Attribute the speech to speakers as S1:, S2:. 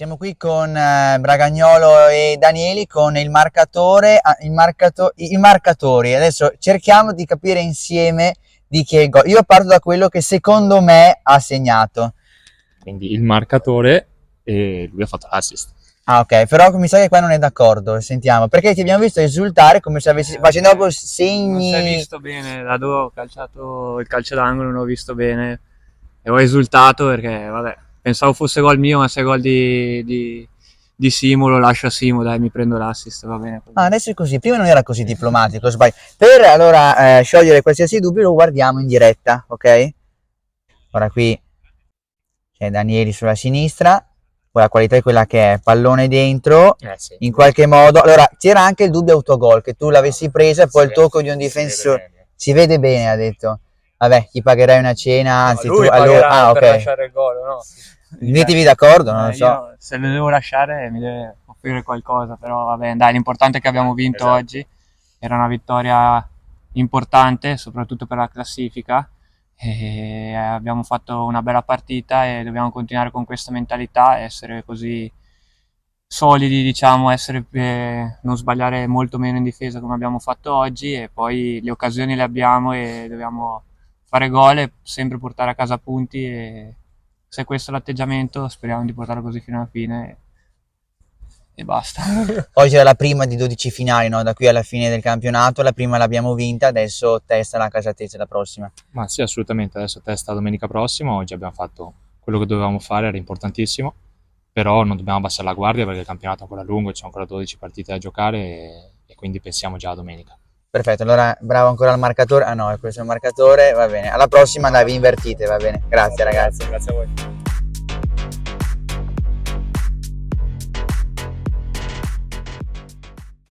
S1: Siamo qui con Bragagnolo e Danieli con il marcatore, i marcatori. Adesso cerchiamo di capire insieme di chi è il gol. Io parto da quello che secondo me ha segnato.
S2: Quindi il marcatore e lui ha fatto l'assist.
S1: Ah, ok, però mi sa che qua non è d'accordo. Sentiamo, perché ti abbiamo visto esultare come se avessi facendo proprio segni.
S3: Non si è visto bene, da dove ho calciato il calcio d'angolo, non l'ho visto bene e ho esultato perché, vabbè, pensavo fosse gol mio, ma se è gol di Simo lo lascio a Simo, dai, mi prendo l'assist, va bene.
S1: Ah, adesso è così, prima non era così diplomatico, sbaglio. Per allora sciogliere qualsiasi dubbio lo guardiamo in diretta, ok? Ora qui c'è Danieli sulla sinistra, poi la qualità è quella che è, pallone dentro,
S2: Sì.
S1: in qualche modo. Allora, c'era anche il dubbio autogol, che tu l'avessi presa e poi il tocco di un difensore. Si vede bene, ha detto. Vabbè, gli pagherai una cena, anzi
S3: lui
S1: tu allora.
S3: pagherà per
S1: Ok.
S3: lasciare il gol, no?
S1: Mettetevi d'accordo, non lo so.
S3: Io, se lo devo lasciare mi deve offrire qualcosa, però vabbè, dai, l'importante è che abbiamo vinto oggi, era una vittoria importante, soprattutto per la classifica, e abbiamo fatto una bella partita e dobbiamo continuare con questa mentalità, essere così solidi, diciamo, non sbagliare molto meno in difesa come abbiamo fatto oggi, e poi le occasioni le abbiamo e dobbiamo fare gol e sempre portare a casa punti, e se questo è l'atteggiamento speriamo di portarlo così fino alla fine e basta.
S1: Oggi era la prima di 12 finali, no? Da qui alla fine del campionato, la prima l'abbiamo vinta, adesso testa la Casatezza la prossima.
S2: Ma sì, assolutamente, adesso testa domenica prossima, oggi abbiamo fatto quello che dovevamo fare, era importantissimo, però non dobbiamo abbassare la guardia perché il campionato è ancora lungo, c'è ancora 12 partite da giocare e quindi pensiamo già a domenica.
S1: Perfetto, allora bravo ancora al marcatore. Ah no, questo è il marcatore, va bene. Alla prossima dai, vi invertite, va bene. Grazie ragazzi.
S2: Grazie a voi.